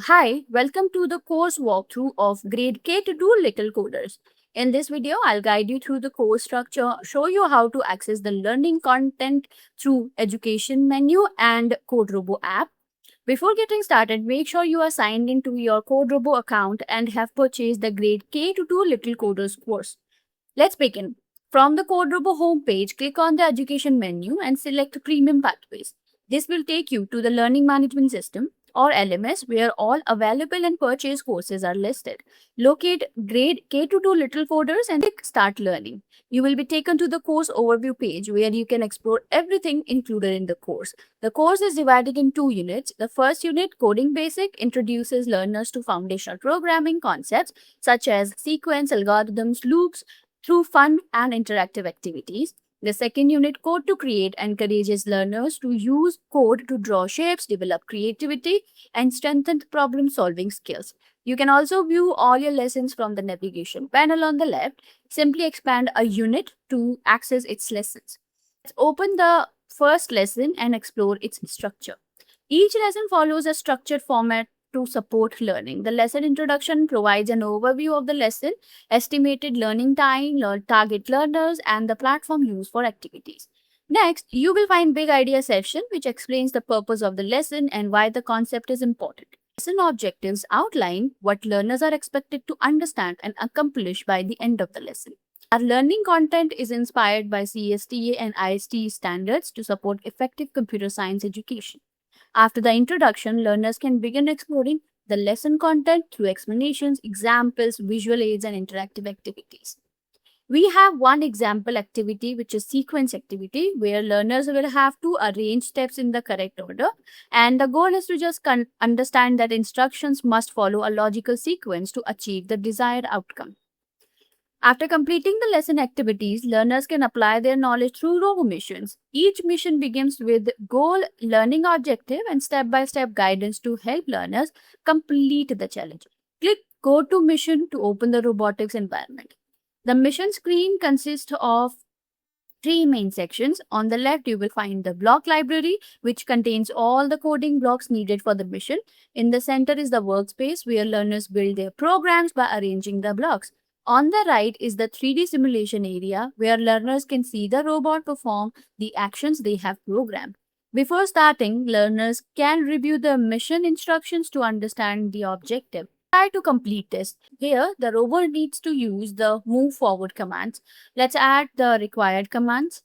Hi, welcome to the course walkthrough of Grade K to do Little Coders. In this video, I'll guide you through the course structure, show you how to access the learning content through education menu and CodeRobo app. Before getting started, make sure you are signed into your CodeRobo account and have purchased the Grade K to do Little Coders course. Let's begin. From the CodeRobo homepage, click on the education menu and select Premium Pathways. This will take you to the Learning Management System or LMS where all available and purchased courses are listed. Locate Grade K-2 Little Coders and click Start Learning. You will be taken to the course overview page where you can explore everything included in the course. The course is divided in 2 units. The first unit, Coding Basic, introduces learners to foundational programming concepts such as sequence, algorithms, loops, through fun and interactive activities. The second unit, Code to Create, encourages learners to use code to draw shapes, develop creativity, and strengthen problem-solving skills. You can also view all your lessons from the navigation panel on the left. Simply expand a unit to access its lessons. Let's open the first lesson and explore its structure. Each lesson follows a structured format to support learning. The lesson introduction provides an overview of the lesson, estimated learning time, target learners, and the platform used for activities. Next, you will find Big Idea section, which explains the purpose of the lesson and why the concept is important. Lesson objectives outline what learners are expected to understand and accomplish by the end of the lesson. Our learning content is inspired by CSTA and ISTE standards to support effective computer science education. After the introduction, learners can begin exploring the lesson content through explanations, examples, visual aids, and interactive activities. We have one example activity, which is sequence activity, where learners will have to arrange steps in the correct order. And the goal is to just understand that instructions must follow a logical sequence to achieve the desired outcome. After completing the lesson activities, learners can apply their knowledge through robo missions. Each mission begins with goal, learning objective, and step-by-step guidance to help learners complete the challenge. Click Go to Mission to open the robotics environment. The mission screen consists of 3 main sections. On the left, you will find the block library, which contains all the coding blocks needed for the mission. In the center is the workspace, where learners build their programs by arranging the blocks. On the right is the 3D simulation area where learners can see the robot perform the actions they have programmed. Before starting, learners can review the mission instructions to understand the objective. Try to complete this. Here, the robot needs to use the move forward commands. Let's add the required commands.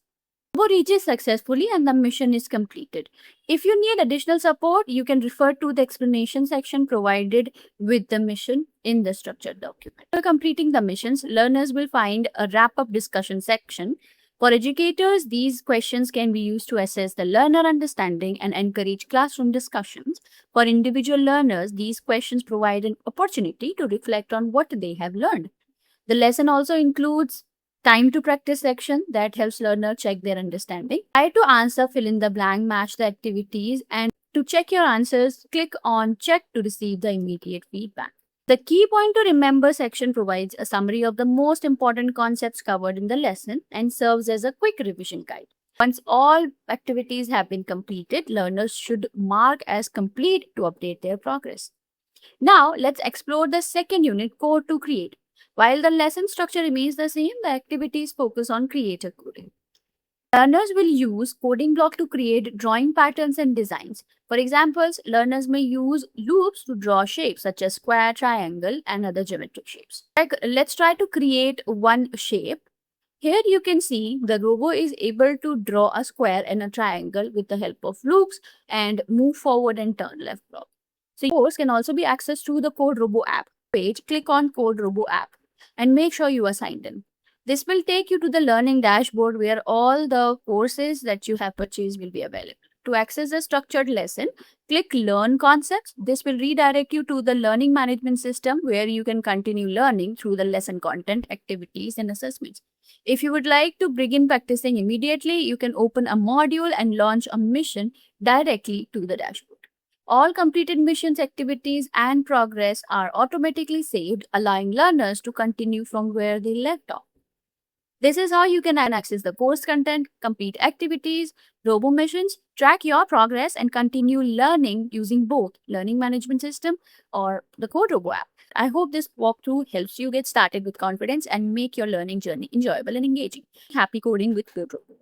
Robot reaches successfully and the mission is completed. If you need additional support, you can refer to the explanation section provided with the mission in the structured document. After completing the missions, learners will find a wrap-up discussion section. For educators, these questions can be used to assess the learner understanding and encourage classroom discussions. For individual learners, these questions provide an opportunity to reflect on what they have learned. The lesson also includes time to practice section that helps learner check their understanding. Try to answer, fill in the blank, match the activities, and to check your answers, click on check to receive the immediate feedback. The key point to remember section provides a summary of the most important concepts covered in the lesson and serves as a quick revision guide. Once all activities have been completed, learners should mark as complete to update their progress. Now, let's explore the second unit, Code to Create. While the lesson structure remains the same, the activities focus on creative coding. Learners will use coding block to create drawing patterns and designs. For examples, learners may use loops to draw shapes such as square, triangle, and other geometric shapes. Let's try to create one shape. Here you can see the robot is able to draw a square and a triangle with the help of loops and move forward and turn left block. So, course can also be accessed through the CodeRobo app page. Click on CodeRobo app and make sure you are signed in. This will take you to the learning dashboard where all the courses that you have purchased will be available. To access the structured lesson, click Learn Concepts. This will redirect you to the learning management system where you can continue learning through the lesson content, activities, and assessments. If you would like to begin practicing immediately, you can open a module and launch a mission directly to the dashboard. All completed missions, activities, and progress are automatically saved, allowing learners to continue from where they left off. This is how you can access the course content, complete activities, robo missions, track your progress and continue learning using both Learning Management System or the CodeRobo app. I hope this walkthrough helps you get started with confidence and make your learning journey enjoyable and engaging. Happy coding with CodeRobo.